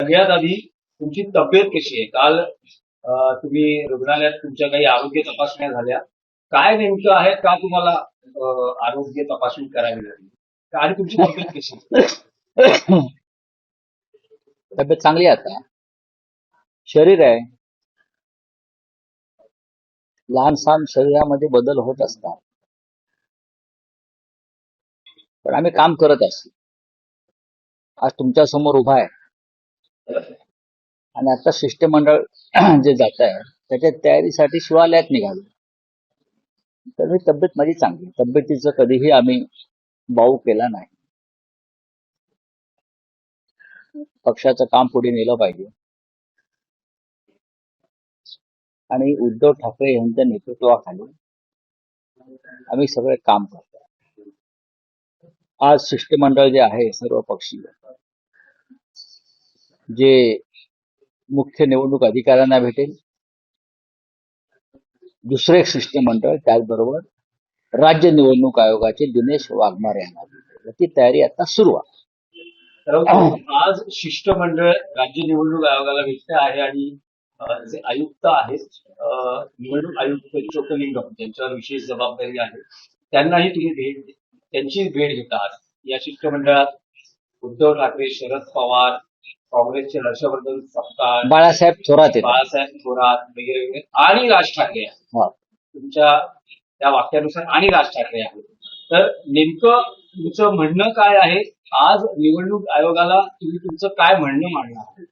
सगळ्यात आधी तुमची तब्येत कशी आहे? काल तुम्ही रुग्णालयात तुमच्या काही आरोग्य तपासण्या झाल्या. काय नेमकं आहे का तुम्हाला आरोग्य तपासणी करावी लागली? आणि तुमची तब्येत कशी आहे? तब्येत चांगली आहे आता. शरीर आहे, लहान सहान शरीरामध्ये बदल होत असतात, पण आम्ही काम करत असतो. आज तुमच्या समोर उभा आहे आणि आता शिष्टमंडळ जे जात आहे त्याच्या तयारीसाठी शिवालयात निघालो. तर ही तब्येत माझी चांगली आहे. तब्येतीचं कधीही आम्ही बाऊ केला नाही. पक्षाचं काम पुढे नेलं पाहिजे आणि उद्धव ठाकरे यांच्या नेतृत्वाखाली आम्ही सगळे काम करतो. आज शिष्टमंडळ जे आहे सर्व पक्षीय, जे मुख्य निवडणूक अधिकाऱ्यांना भेटेल, दुसरे एक शिष्टमंडळ त्याचबरोबर राज्य निवडणूक आयोगाचे दिनेश वाघमारे यांना भेटेल. याची तयारी आता सुरू आहे. आज शिष्टमंडळ राज्य निवडणूक आयोगाला भेटते आहे आणि जे आयुक्त आहेत, निवडणूक आयुक्त चोक्कलिंगम, त्यांच्यावर विशेष जबाबदारी आहे, त्यांनाही तुम्ही त्यांची भेट घेतात. या शिष्टमंडळात उद्धव ठाकरे, शरद पवार, काँग्रेसचे हर्षवर्धन सपकाळ, बाळासाहेब थोरात वगैरे वगैरे आणि राज ठाकरे आहेत. तुमच्या त्या वाक्यानुसार आणि राज ठाकरे आहेत. तर नेमकं तुमचं म्हणणं काय आहे? आज निवडणूक आयोगाला तुम्ही तुमचं काय म्हणणं मांडणार?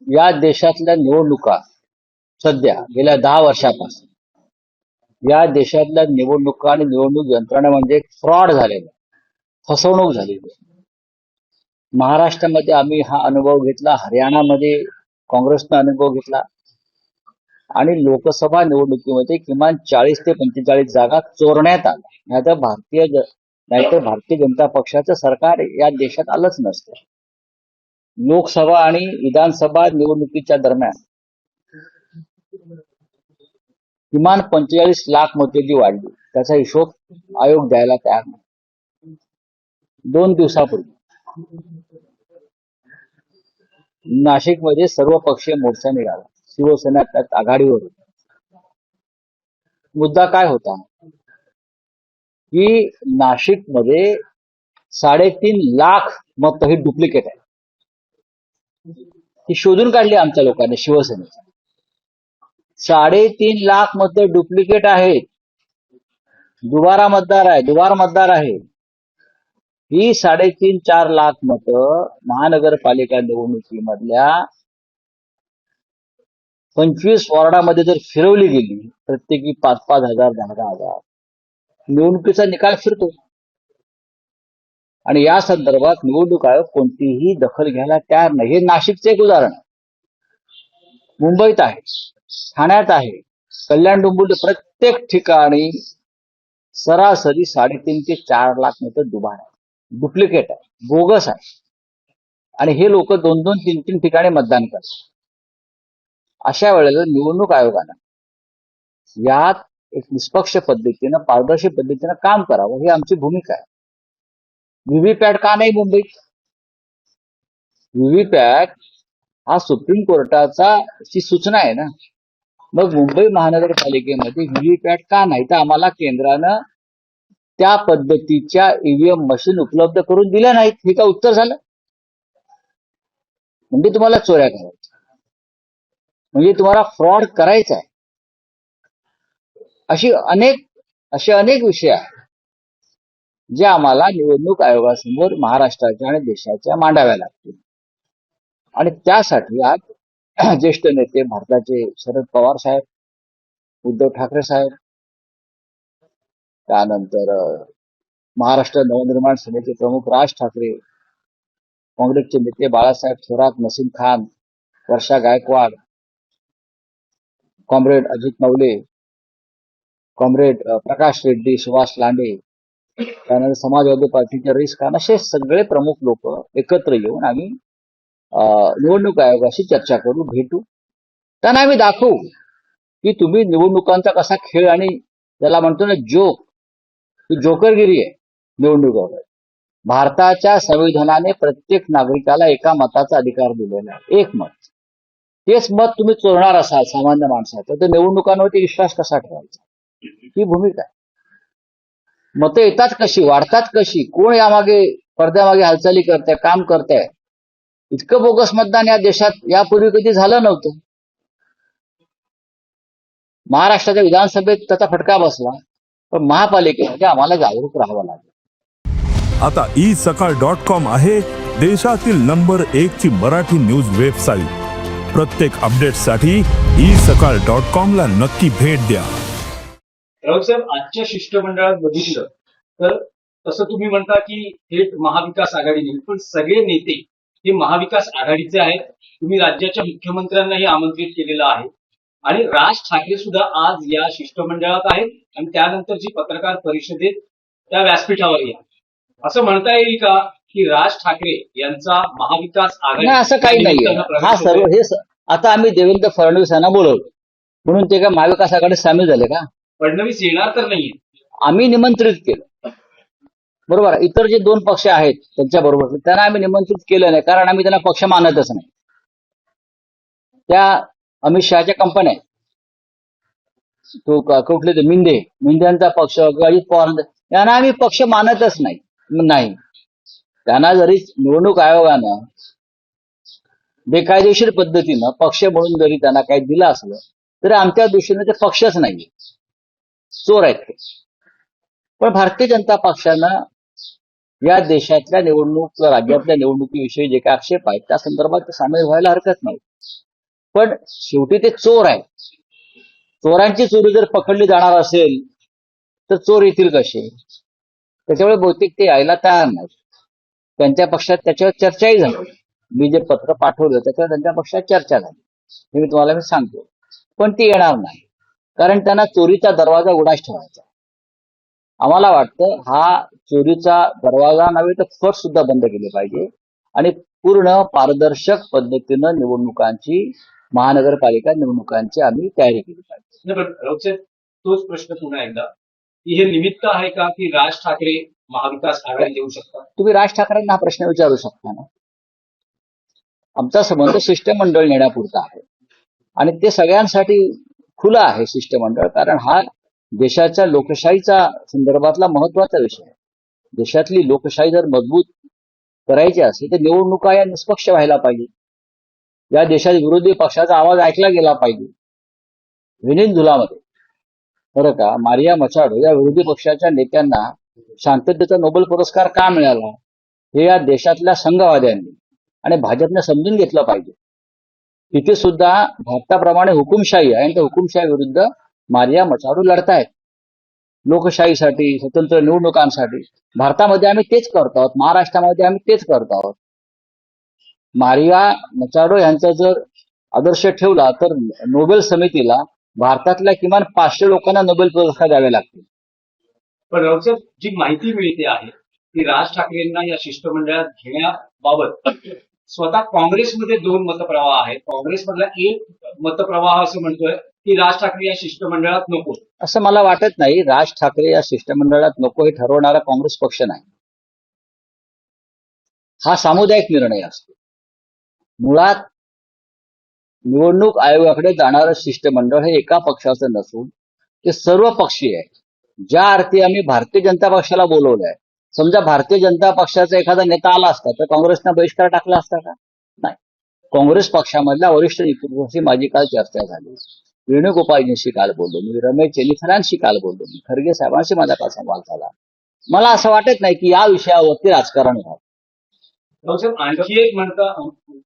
या देशातल्या निवडणुका सध्या गेल्या 10 वर्षापासून या देशातल्या निवडणुका आणि निवडणूक यंत्रणा म्हणजे फ्रॉड झालेला, फसवणूक झालेली. महाराष्ट्रामध्ये आम्ही हा अनुभव घेतला, हरियाणामध्ये काँग्रेसनं अनुभव घेतला आणि लोकसभा निवडणुकीमध्ये किमान 40 ते 45 जागा चोरण्यात आल्या. नाहीतर भारतीय जनता पक्षाचं सरकार या देशात आलंच नसतं. लोकसभा आणि विधानसभा निवडणुकीच्या दरम्यान किमान 45 लाख मते जी वाढली त्याचा हिशोब आयोग द्यायला तयार नाही. 2 दिवसापूर्वी नाशिकमध्ये सर्व पक्षीय मोर्चा निघाला. शिवसेना त्यात आघाडीवर होती. मुद्दा काय होता की नाशिकमध्ये 3.5 लाख मत ही डुप्लिकेट आहे. ती शोधून काढली आमच्या लोकांनी, शिवसेनेची. 3.5 लाख मत डुप्लिकेट आहेत. दुबार मतदार आहे. ही 3.5-4 लाख मत महानगरपालिका निवडणुकीमधल्या 25 वॉर्डामध्ये जर फिरवली गेली, प्रत्येकी 5-5 हजार, 10-10 निवडणुकीचा निकाल फिरतो. आणि या संदर्भात निवडणूक आयोग कोणतीही दखल घ्यायला तयार नाही. हे नाशिकचे एक उदाहरण आहे. मुंबईत आहे, ठाण्यात आहे, कल्याण डोंबिवली, प्रत्येक ठिकाणी सरासरी 3.5 ते 4 लाख मत दुबार आहे, डुप्लिकेट आहे, बोगस आहे. आणि हे लोक 2-2, 3-3 ठिकाणी मतदान करतात. अशा वेळेला निवडणूक आयोगानं यात एक निष्पक्ष पद्धतीनं, पारदर्शी पद्धतीनं काम करावं, ही आमची भूमिका आहे. व्हीव्हीपॅट का नाही मुंबईत? व्हीव्हीपॅट हा सुप्रीम कोर्टाचा ची सूचना आहे ना. मग मुंबई महानगरपालिकेमध्ये व्हीव्हीपॅट का नाही? तर आम्हाला केंद्रानं त्या पद्धतीच्या ईव्हीएम मशीन उपलब्ध करून दिल्या नाहीत. हे का उत्तर झालं? म्हणजे तुम्हाला चोऱ्या करायच्या, म्हणजे तुम्हाला फ्रॉड करायचा आहे. असे अनेक विषय आहेत जे आम्हाला निवडणूक आयोगासमोर महाराष्ट्राच्या आणि देशाच्या मांडाव्या लागतील. आणि त्यासाठी आज ज्येष्ठ नेते भारताचे शरद पवार साहेब, उद्धव ठाकरे साहेब, त्यानंतर महाराष्ट्र नवनिर्माण सेनेचे प्रमुख राज ठाकरे, काँग्रेसचे नेते बाळासाहेब थोरात, नसीम खान, वर्षा गायकवाड, कॉम्रेड अजित नवले, कॉम्रेड प्रकाश रेड्डी, सुभाष लांडे, त्यानंतर समाजवादी पार्टीचे रईस खान, असे सगळे प्रमुख लोक एकत्र येऊन आम्ही निवडणूक आयोगाशी चर्चा करू, भेटू. त्यांना आम्ही दाखवू की तुम्ही निवडणुकांचा कसा खेळ आणि ज्याला म्हणतो ना जोक, ही जोकरगिरी आहे निवडणूक आयोगात. भारताच्या संविधानाने प्रत्येक नागरिकाला एका मताचा अधिकार दिलेला आहे, एक मत. तेच मत तुम्ही चोरणार असाल सामान्य माणसाचं, तर निवडणुकांवरती विश्वास कसा ठेवायचा? ही भूमिका आहे. मतं येतात कशी, वाढतात कशी, कोण यामागे पडद्यामागे हालचाली करताय, काम करताय? इतकं बोगस मतदान या देशात यापूर्वी कधी झालं नव्हतं. महाराष्ट्राच्या विधानसभेत त्याचा फटका बसला, पण महापालिकेमध्ये आम्हाला जागरूक राहावं लागलं. आता isakal.com आहे देशातील नंबर 1 ची मराठी न्यूज वेबसाईट. प्रत्येक अपडेटसाठी isakal.com ला नक्की भेट द्या. राऊत साहेब, आजच्या शिष्टमंडळात बघितलं तर तसं तुम्ही म्हणता की थेट महाविकास आघाडी नाही, पण सगळे नेते हे महाविकास आघाडीचे आहेत. तुम्ही राज्याच्या मुख्यमंत्र्यांनाही आमंत्रित केलेलं आहे आणि राज ठाकरे सुद्धा आज या शिष्टमंडळात आहेत आणि त्यानंतरची पत्रकार परिषदेत त्या व्यासपीठावर या. असं म्हणता येईल का की राज ठाकरे यांचा महाविकास आघाडी? नाही, असं काही नाहीये. हा सर्व हे आता आम्ही देवेंद्र फडणवीस यांना बोलवलं म्हणून ते का महाविकास आघाडीत सामील झाले का? फडणवीस येणार तर नाहीये, आम्ही निमंत्रित केलं, बरोबर. इतर जे 2 पक्ष आहेत त्यांच्या बरोबर त्यांना आम्ही निमंत्रित केलं नाही, कारण आम्ही त्यांना पक्ष मानतच नाही. त्या अमित शहाच्या कंपन्या आहेत, तो कुठले ते मिंदेंचा पक्ष, अजित पवार, यांना आम्ही पक्ष मानतच नाही. त्यांना जरी निवडणूक आयोगानं बेकायदेशीर पद्धतीनं पक्ष म्हणून जरी त्यांना काही दिलं असलं तरी आमच्या दृष्टीने ते पक्षच नाही, चोर आहेत ते. पण भारतीय जनता पक्षानं या देशातल्या निवडणूक, राज्यातल्या निवडणुकीविषयी जे काही आक्षेप आहेत त्या संदर्भात सामील व्हायला हरकत नाही. पण शेवटी ते चोर आहेत. चोरांची चोरी जर पकडली जाणार असेल तर चोर येतील कसे? त्याच्यामुळे बहुतेक ते यायला तयार नाही. त्यांच्या पक्षात त्याच्यावर चर्चाही झाली. मी जे पत्र पाठवलं त्याच्यावर त्यांच्या पक्षात चर्चा झाली, हे तुम्हाला सांगतो. पण ती येणार नाही, कारण त्यांना चोरीचा दरवाजा उघडाच ठेवायचा. आम्हाला वाटतं हा चोरीचा दरवाजा नव्हे तर फट सुद्धा बंद केले पाहिजे आणि पूर्ण पारदर्शक पद्धतीनं निवडणुकांची, महानगरपालिका निवडणुकांची आम्ही तयारी केली पाहिजे. नाही, पण राऊत साहेब, तोच प्रश्न पुन्हा एकदा की हे निमित्त आहे का की राज ठाकरे महाविकास आघाडी देऊ शकतात? तुम्ही राज ठाकरेंना हा प्रश्न विचारू शकता ना. आमचा संबंध शिष्टमंडळ नेण्यापुरता आहे आणि ते सगळ्यांसाठी खुलं आहे शिष्टमंडळ, कारण हा देशाच्या लोकशाहीचा संदर्भातला महत्वाचा विषय आहे. देशातली लोकशाही जर मजबूत करायची असेल तर निवडणुका या निष्पक्ष व्हायला पाहिजे. या देशात विरोधी पक्षाचा आवाज ऐकला गेला पाहिजे. व्हेनेझुएलामध्ये बरं का, मारिया मचाडो या विरोधी पक्षाच्या नेत्यांना शांततेचा नोबेल पुरस्कार का मिळाला हे या देशातल्या संघवाद्यांनी आणि भाजपने समजून घेतलं पाहिजे. तिथे सुद्धा भारताप्रमाणे हुकुमशाही आहे आणि त्या हुकुमशाही विरुद्ध मारिया मचाडो लढतायत लोकशाहीसाठी, स्वतंत्र निवडणुकांसाठी. भारतामध्ये आम्ही तेच करतो आहोत, महाराष्ट्रामध्ये आम्ही तेच करतो आहोत. मारिया मचाडो यांचा जर आदर्श ठेवला तर नोबेल समितीला भारतातल्या किमान 500 लोकांना नोबेल पुरस्कार द्यावे लागतील. पण राऊत साहेब, जी माहिती मिळते आहे की राज ठाकरेंना या शिष्टमंडळात घेण्याबाबत स्वतः काँग्रेसमध्ये 2 मतप्रवाह आहेत. काँग्रेसमधला एक मतप्रवाह असं म्हणतोय की राज ठाकरे या शिष्टमंडळात नको. असं मला वाटत नाही. राज ठाकरे या शिष्टमंडळात नको हे ठरवणारा काँग्रेस पक्ष नाही. हा सामुदायिक निर्णय असतो. मुळात निवडणूक आयोगाकडे जाणारं शिष्टमंडळ हे एका पक्षाचं नसून ते सर्व पक्षीय आहे. ज्या अर्थी आम्ही भारतीय जनता पक्षाला बोलवलंय, समजा भारतीय जनता पक्षाचा एखादा नेता आला असता तर काँग्रेसनं बहिष्कार टाकला असता का? नाही. काँग्रेस पक्षामधल्या वरिष्ठ नेतृत्वाशी माझी काल चर्चा झाली. वेणुगोपालजींशी काल बोललो मी, रमेश चेन्नीथरांशी काल बोललो मी, खरगे साहेबांशी माझा काल संवाद झाला. मला असं वाटत नाही की या विषयावरती राजकारण व्हावं. आणखी एक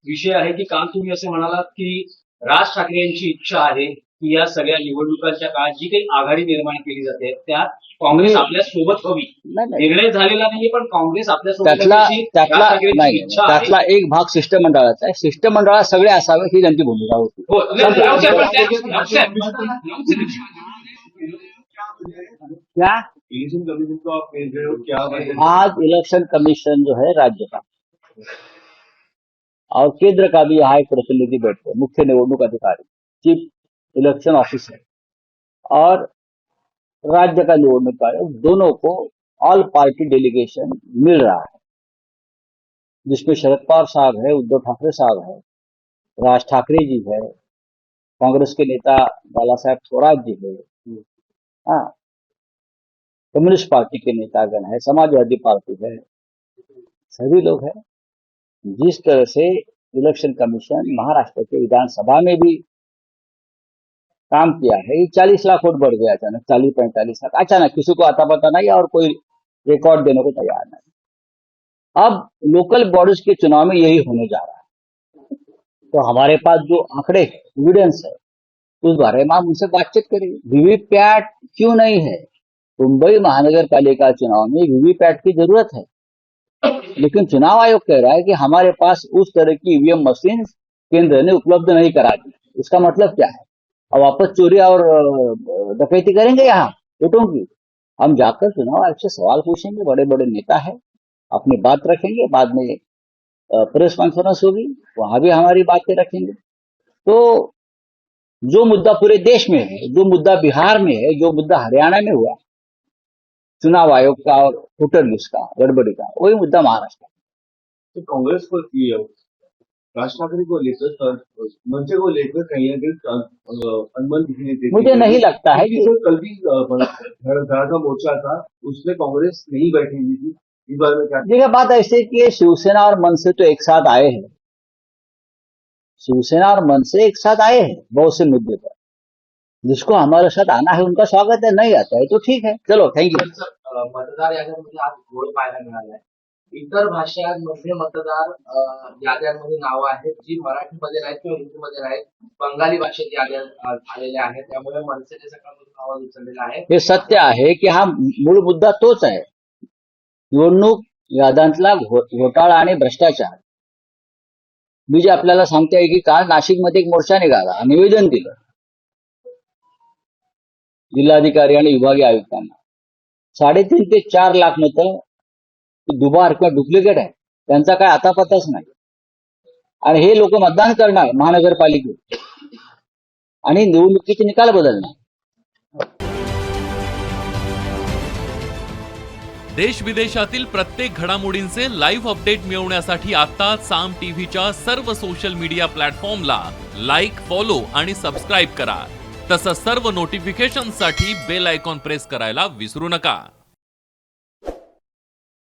विषय आहे की काल तुम्ही असं म्हणालात की राज ठाकरे यांची इच्छा आहे की या सगळ्या निवडणुकांच्या काळात जी काही आघाडी निर्माण केली जाते त्यात काँग्रेस आपल्या सोबत हवी. निर्णय झालेला नाही, पण काँग्रेस आपल्या सोबत त्यातला एक भाग शिष्टमंडळाचा आहे. शिष्टमंडळात सगळे असावे ही त्यांची भूमिका होती. क्या आज इलेक्शन कमीशन जो है राज्य का और केंद्र का भी यहाँ एक प्रतिनिधि बैठते हैं, मुख्य निवडणूक अधिकारी, चीफ इलेक्शन ऑफिसर और राज्य का निवडणूक आयोग, दोनों को ऑल पार्टी डेलीगेशन मिल रहा है. जिसमें शरद पवार साहब है, उद्धव ठाकरे साहब है, राज ठाकरे जी है, कांग्रेस के नेता बाला साहेब थोरात जी है, हाँ, कम्युनिस्ट पार्टी के नेतागण है, समाजवादी पार्टी है, सभी लोग हैं। जिस तरह से इलेक्शन कमीशन महाराष्ट्र के विधानसभा में भी काम किया है, ये 40 लाख वोट बढ़ गया अचानक, 40-45 लाख अचानक, किसी को आता पता नहीं और कोई रिकॉर्ड देने को तैयार नहीं। अब लोकल बॉडीज के चुनाव में यही होने जा रहा है। तो हमारे पास जो आंकड़े एविडेंस है उस बारे में हम उनसे बातचीत करेंगे। वीवीपैट क्यों नहीं है? मुंबई महानगर पालिका चुनाव में वीवीपैट की जरूरत है, लेकिन चुनाव आयोग कह रहा है कि हमारे पास उस तरह की ईवीएम मशीन केंद्र ने उपलब्ध नहीं करा दी। इसका मतलब क्या है? अब वापस चोरी और डकैती करेंगे यहाँ वोटों की? हम जाकर चुनाव आयोग से सवाल पूछेंगे, बड़े बड़े नेता है, अपनी बात रखेंगे, बाद में प्रेस कॉन्फ्रेंस होगी, वहां भी हमारी बातें रखेंगे। तो जो मुद्दा पूरे देश में है, जो मुद्दा बिहार में है, जो मुद्दा हरियाणा में हुआ चुनाव आयोग का और वोटर लिस्ट का गड़बड़ी का, वही मुद्दा महाराष्ट्र का। तो कांग्रेस को राज ठाकरे को लेकर मंच को लेकर कहीं ना कहीं अनबन दिखने देती मुझे नहीं लगता है कि कल भी का मोर्चा था, उसमें कांग्रेस नहीं बैठेगी थी। इस बारे में क्या? देखिए, बात ऐसे है कि शिवसेना और मनसे तो एक साथ आए हैं, शिवसेना और मनसे एक साथ आए हैं बहुत से मुद्दे पर। जिसको हमारे साथ आना है उनका स्वागत है, नहीं आता है तो ठीक है, चलो थँक यू। मतदार याद्यांमध्ये आज घोळ पाहायला मिळालाय. इतर भाषांमध्ये मतदार याद्यांमध्ये नावं आहेत जी मराठीमध्ये नाहीत किंवा हिंदीमध्ये नाहीत, बंगाली भाषेत याद्या आलेल्या आहेत. त्यामुळे मनसेने सकाळपासून आवाज उचललेला आहे. हे सत्य आहे की हा मूळ मुद्दा तोच आहे, निवडणूक याद्यांतला घोटाळा आणि भ्रष्टाचार। मी जे आपल्याला सांगते आहे की काल नाशिकमध्ये एक मोर्चा निघाला, निवेदन दिलं जिल्हाधिकारी आणि विभागीय आयुक्तांना। 3.5 ते 4 लाख मतं दुबार किंवा डुप्लिकेट आहे, त्यांचा काय आता पताच नाही। आणि हे लोक मतदान करणार महानगरपालिकेत आणि निवडणुकीचे निकाल बदलणार। देश विदेशातील प्रत्येक घडामोडींचे लाईव्ह अपडेट मिळवण्यासाठी आता साम टीव्हीच्या सर्व सोशल मीडिया प्लॅटफॉर्मला लाईक, फॉलो आणि सबस्क्राईब करा। तसंच सर्व नोटिफिकेशनसाठी बेल आयकॉन प्रेस करायला विसरू नका।